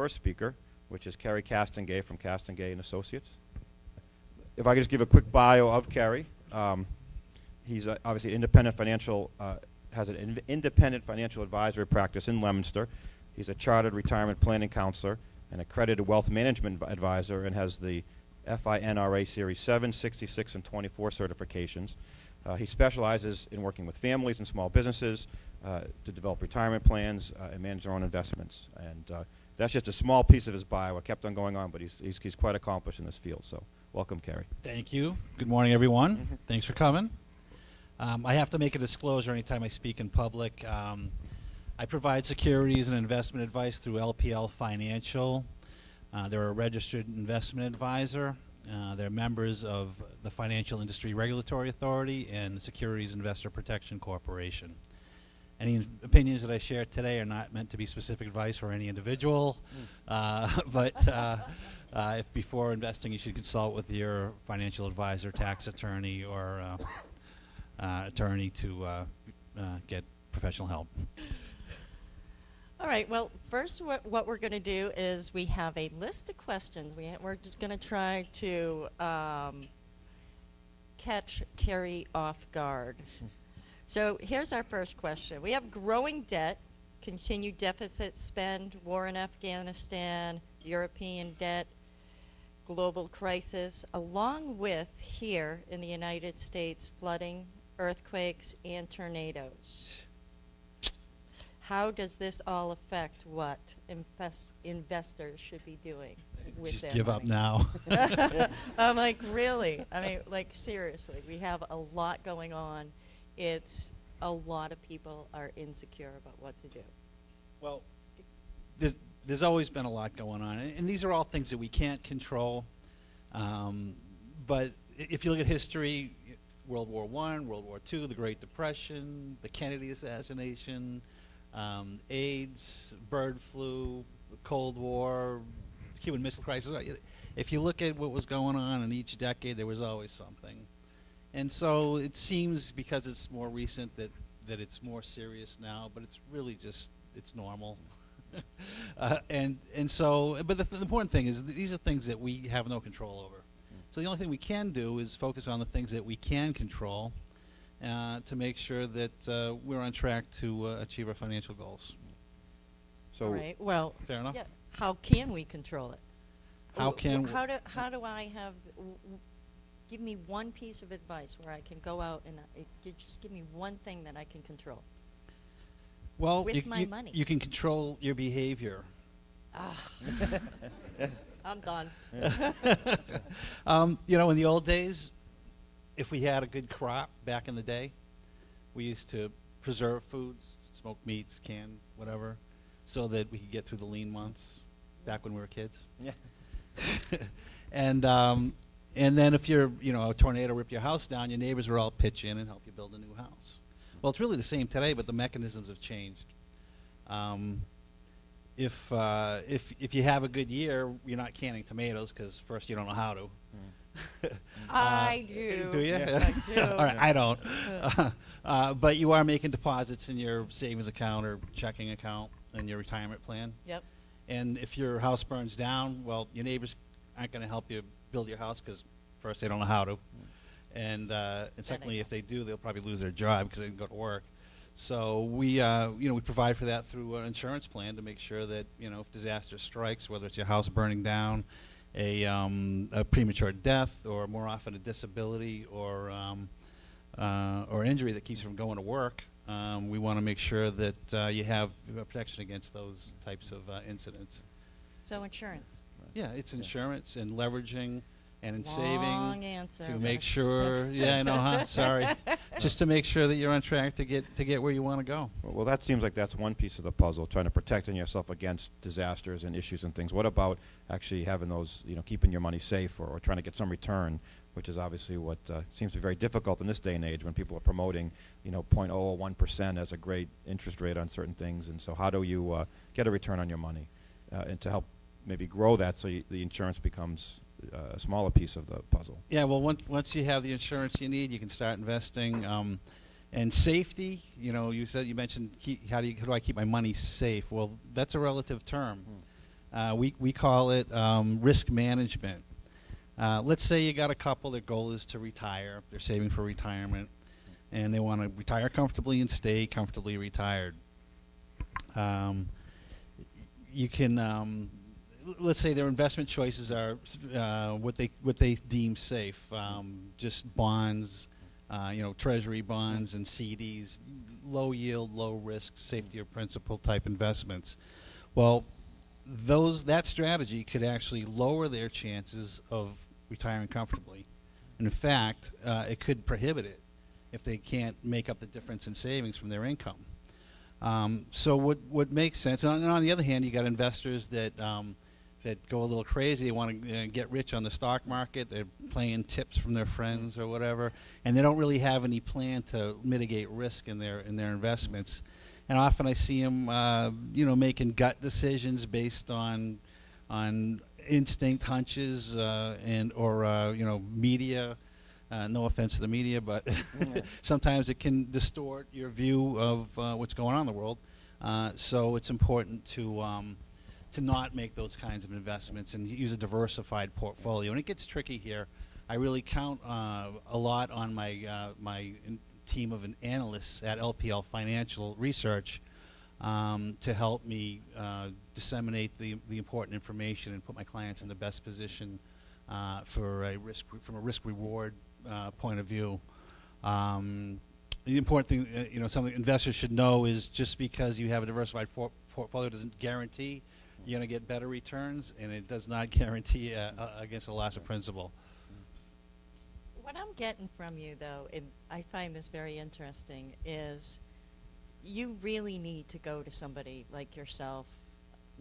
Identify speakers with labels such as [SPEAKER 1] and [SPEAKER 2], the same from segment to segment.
[SPEAKER 1] first speaker, which is Kerry Castonguay from Castonguay and Associates. If I could just give a quick bio of Kerry. He's obviously independent financial, has an independent financial advisory practice in Leominster. He's a chartered retirement planning counselor, an accredited wealth management advisor, and has the FINRA Series 7, 66, and 24 certifications. He specializes in working with families and small businesses to develop retirement plans and manage their own investments. And that's just a small piece of his bio. I kept on going on, but he's quite accomplished in this field. So welcome, Kerry.
[SPEAKER 2] Thank you. Good morning, everyone. Thanks for coming. I have to make a disclosure anytime I speak in public. I provide securities and investment advice through LPL Financial. They're a registered investment advisor. They're members of the Financial Industry Regulatory Authority and the Securities Investor Protection Corporation. Any opinions that I share today are not meant to be specific advice for any individual, but if before investing you should consult with your financial advisor, tax attorney, or attorney to get professional help.
[SPEAKER 3] All right, well, first what we're going to do is we have a list of questions. We're going to try to catch Kerry off guard. So here's our first question. We have growing debt, continued deficit spend, war in Afghanistan, European debt, global crisis, along with here in the United States flooding, earthquakes, and tornadoes. How does this all affect what investors should be doing with
[SPEAKER 2] Just
[SPEAKER 3] their
[SPEAKER 2] give
[SPEAKER 3] money?
[SPEAKER 2] up now.
[SPEAKER 3] I'm like, really? I mean, like, seriously, we have a lot going on. It's a lot of people are insecure about what to do.
[SPEAKER 2] Well, there's always been a lot going on, and these are all things that we can't control. But if you look at history, World War I, World War II, the Great Depression, the Kennedy assassination, AIDS, bird flu, Cold War, Cuban Missile Crisis. If you look at what was going on in each decade, there was always something. And so it seems, because it's more recent, that it's more serious now, but it's really just, it's normal. And so, but the important thing is these are things that we have no control over. So the only thing we can do is focus on the things that we can control to make sure that we're on track to achieve our financial goals.
[SPEAKER 1] So
[SPEAKER 3] All right, well,
[SPEAKER 2] Fair enough?
[SPEAKER 3] yeah, how can we control it?
[SPEAKER 2] How can
[SPEAKER 3] How do I have, give me one piece of advice where I can go out and just give me one thing that I can control.
[SPEAKER 2] Well,
[SPEAKER 3] with my money.
[SPEAKER 2] you can control your behavior.
[SPEAKER 3] I'm done.
[SPEAKER 2] You know, in the old days, if we had a good crop back in the day, we used to preserve foods, smoked meats, canned whatever, so that we could get through the lean months back when we were kids.
[SPEAKER 1] Yeah.
[SPEAKER 2] And then if a tornado ripped your house down, your neighbors would all pitch in and help you build a new house. Well, it's really the same today, but the mechanisms have changed. If you have a good year, you're not canning tomatoes because first you don't know how to.
[SPEAKER 3] I do.
[SPEAKER 2] Do you?
[SPEAKER 3] I do.
[SPEAKER 2] All right, I don't. But you are making deposits in your savings account or checking account and your retirement plan.
[SPEAKER 3] Yep.
[SPEAKER 2] And if your house burns down, well, your neighbors aren't going to help you build your house because first they don't know how to, and secondly, if they do, they'll probably lose their job because they didn't go to work. So we provide for that through an insurance plan to make sure that if disaster strikes, whether it's your house burning down, a premature death, or more often a disability or injury that keeps you from going to work, we want to make sure that you have protection against those types of incidents.
[SPEAKER 3] So insurance.
[SPEAKER 2] Yeah, it's insurance and leveraging and in
[SPEAKER 3] Long
[SPEAKER 2] saving
[SPEAKER 3] answer.
[SPEAKER 2] to
[SPEAKER 3] I'm
[SPEAKER 2] make
[SPEAKER 3] gonna
[SPEAKER 2] sure. Yeah, I know, huh? Sorry. Just to make sure that you're on track to get where you want to go.
[SPEAKER 1] Well, that seems like that's one piece of the puzzle, trying to protecting yourself against disasters and issues and things. What about actually having those, keeping your money safe or trying to get some return, which is obviously what seems to be very difficult in this day and age when people are promoting, 0.001% as a great interest rate on certain things. And so how do you get a return on your money and to help maybe grow that so the insurance becomes a smaller piece of the puzzle?
[SPEAKER 2] Yeah, well, once you have the insurance you need, you can start investing. And safety, you mentioned how do I keep my money safe? Well, that's a relative term. We call it risk management. Let's say you got a couple, their goal is to retire, they're saving for retirement, and they want to retire comfortably and stay comfortably retired. You can, let's say their investment choices are what they deem safe, just bonds, treasury bonds and CDs, low yield, low risk, safety of principal type investments. Well, that strategy could actually lower their chances of retiring comfortably. And in fact, it could prohibit it if they can't make up the difference in savings from their income. So what makes sense, and on the other hand, you got investors that go a little crazy. They want to get rich on the stock market. They're playing tips from their friends or whatever, and they don't really have any plan to mitigate risk in their investments. And often I see them, making gut decisions based on instinct, hunches, or media. No offense to the media, but sometimes it can distort your view of what's going on in the world. So it's important to not make those kinds of investments and use a diversified portfolio. And it gets tricky here. I really count a lot on my team of analysts at LPL Financial Research to help me disseminate the important information and put my clients in the best position from a risk-reward point of view. The important thing, something investors should know is just because you have a diversified portfolio doesn't guarantee you're going to get better returns, and it does not guarantee against a loss of principal.
[SPEAKER 3] What I'm getting from you, though, and I find this very interesting, is you really need to go to somebody like yourself,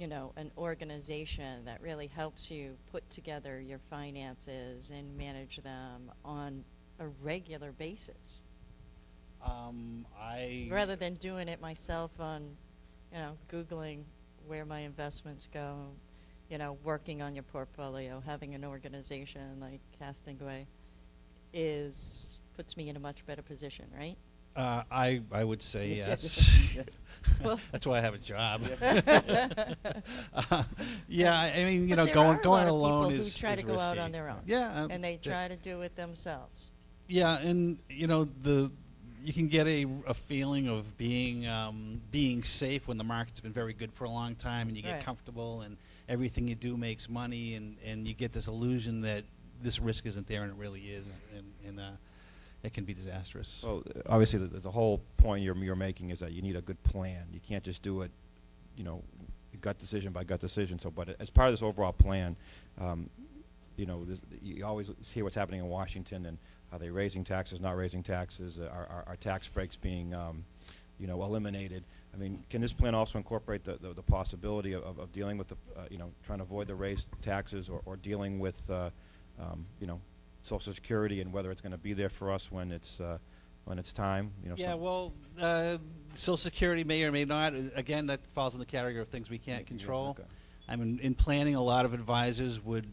[SPEAKER 3] an organization that really helps you put together your finances and manage them on a regular basis. Rather than doing it myself on, Googling where my investments go, working on your portfolio, having an organization like Castonguay puts me in a much better position, right?
[SPEAKER 2] I would say yes.
[SPEAKER 3] Well,
[SPEAKER 2] that's why I have a job. Yeah, I mean,
[SPEAKER 3] but there
[SPEAKER 2] going
[SPEAKER 3] are a lot of
[SPEAKER 2] alone
[SPEAKER 3] people
[SPEAKER 2] is
[SPEAKER 3] who try to go
[SPEAKER 2] risky.
[SPEAKER 3] out on their own.
[SPEAKER 2] Yeah,
[SPEAKER 3] And they try to do it themselves.
[SPEAKER 2] Yeah, and you can get a feeling of being safe when the market's been very good for a long time, and you get
[SPEAKER 3] Right.
[SPEAKER 2] comfortable, and everything you do makes money, and you get this illusion that this risk isn't there, and it really is, and it can be disastrous.
[SPEAKER 1] Well, obviously, the whole point you're making is that you need a good plan. You can't just do it, gut decision by gut decision. So, but as part of this overall plan, you always hear what's happening in Washington, and are they raising taxes, not raising taxes? Are tax breaks being, eliminated? I mean, can this plan also incorporate the possibility of dealing with trying to avoid the raised taxes, or dealing with, Social Security, and whether it's going to be there for us when it's time?
[SPEAKER 2] Yeah, well, Social Security may or may not. Again, that falls in the category of things we can't control.
[SPEAKER 1] Okay.
[SPEAKER 2] I mean, in planning, a lot of advisors would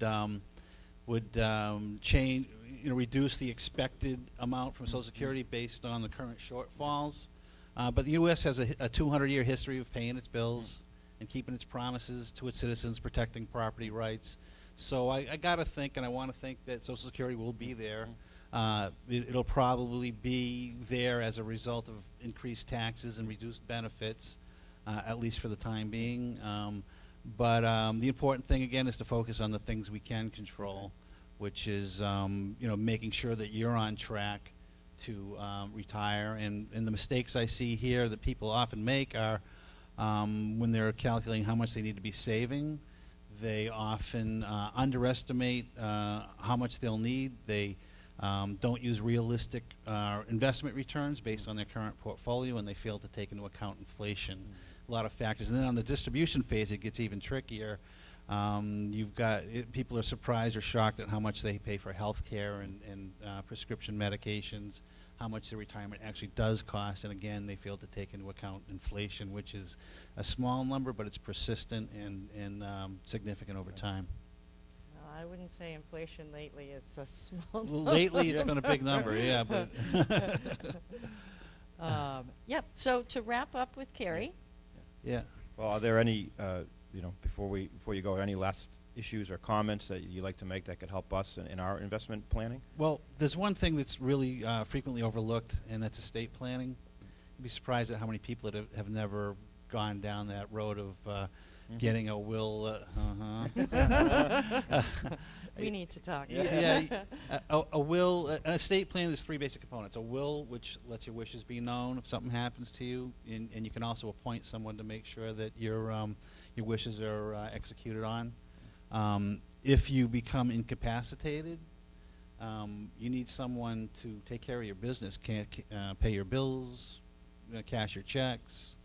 [SPEAKER 2] change, reduce the expected amount from Social Security based on the current shortfalls. But the U.S. has a 200-year history of paying its bills and keeping its promises to its citizens, protecting property rights. So I got to think, and I want to think, that Social Security will be there. It'll probably be there as a result of increased taxes and reduced benefits, at least for the time being. But the important thing, again, is to focus on the things we can control, which is making sure that you're on track to retire. And the mistakes I see here that people often make are when they're calculating how much they need to be saving. They often underestimate how much they'll need. They don't use realistic investment returns based on their current portfolio, and they fail to take into account inflation. A lot of factors. And then on the distribution phase, it gets even trickier. People are surprised or shocked at how much they pay for health care and prescription medications, how much their retirement actually does cost, and again, they fail to take into account inflation, which is a small number, but it's persistent and significant over time.
[SPEAKER 3] Well, I wouldn't say inflation lately is a small number.
[SPEAKER 2] Lately, it's been a big number, yeah. But
[SPEAKER 3] Yep. So to wrap up with Kerry,
[SPEAKER 2] yeah.
[SPEAKER 1] Well, are there any before you go, any last issues or comments that you'd like to make that could help us in our investment planning?
[SPEAKER 2] Well, there's one thing that's really frequently overlooked, and that's estate planning. You'd be surprised at how many people that have never gone down that road of getting a will.
[SPEAKER 3] We need to talk.
[SPEAKER 2] A will, an estate plan. There's three basic components: a will, which lets your wishes be known if something happens to you, and you can also appoint someone to make sure that your wishes are executed on. If you become incapacitated, you need someone to take care of your business, pay your bills, cash your checks.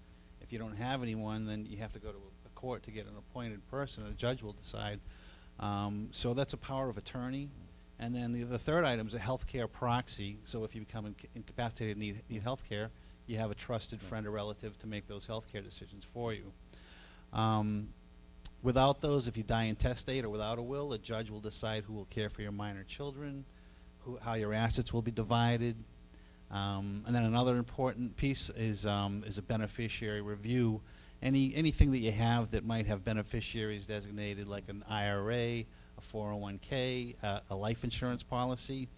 [SPEAKER 2] If you don't have anyone, then you have to go to a court to get an appointed person, and a judge will decide. So that's a power of attorney. And then the third item is a healthcare proxy. So if you become incapacitated and need healthcare, you have a trusted friend or relative to make those healthcare decisions for you. Without those, if you die intestate or without a will, a judge will decide who will care for your minor children, how your assets will be divided. And then another important piece is a beneficiary review. Anything that you have that might have beneficiaries designated, like an IRA, a 401k, a life insurance policy.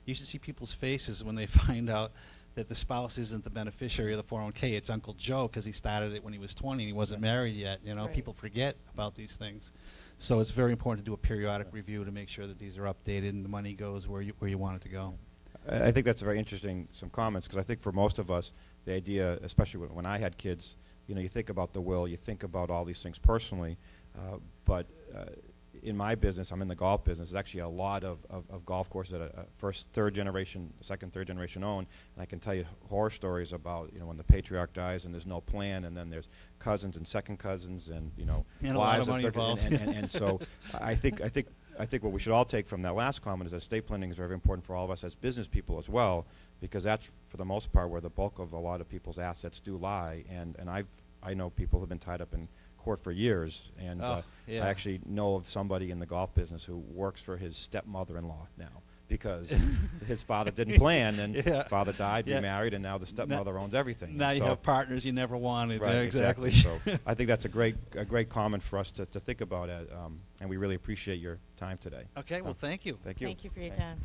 [SPEAKER 2] You should see people's faces when they find out that the spouse isn't the beneficiary of the 401k. It's Uncle Joe because he started it when he was 20 and he wasn't married yet.
[SPEAKER 3] Right.
[SPEAKER 2] People forget about these things. So it's very important to do a periodic review to make sure that these are updated and the money goes where you want it to go.
[SPEAKER 1] I think that's very interesting, some comments, because I think for most of us, the idea, especially when I had kids, you think about the will, you think about all these things personally, but in my business, I'm in the golf business, there's actually a lot of golf courses that are first, third generation own, and I can tell you horror stories about, when the patriarch dies and there's no plan, and then there's cousins and second cousins, and,
[SPEAKER 2] And a lot of money
[SPEAKER 1] third-
[SPEAKER 2] involved.
[SPEAKER 1] and so I think what we should all take from that last comment is that estate planning is very important for all of us as business people as well, because that's, for the most part, where the bulk of a lot of people's assets do lie. And I know people who have been tied up in court for years, and I actually know of somebody in the golf business who works for his stepmother-in-law now, because his father didn't plan, and father died, remarried, and now the stepmother owns everything.
[SPEAKER 2] Now you have partners you never wanted.
[SPEAKER 1] Right,
[SPEAKER 2] exactly.
[SPEAKER 1] So I think that's a great comment for us to think about, and we really appreciate your time today.
[SPEAKER 2] Okay, well, thank you.
[SPEAKER 1] Thank you.
[SPEAKER 3] Thank you for your
[SPEAKER 1] Okay.
[SPEAKER 3] time.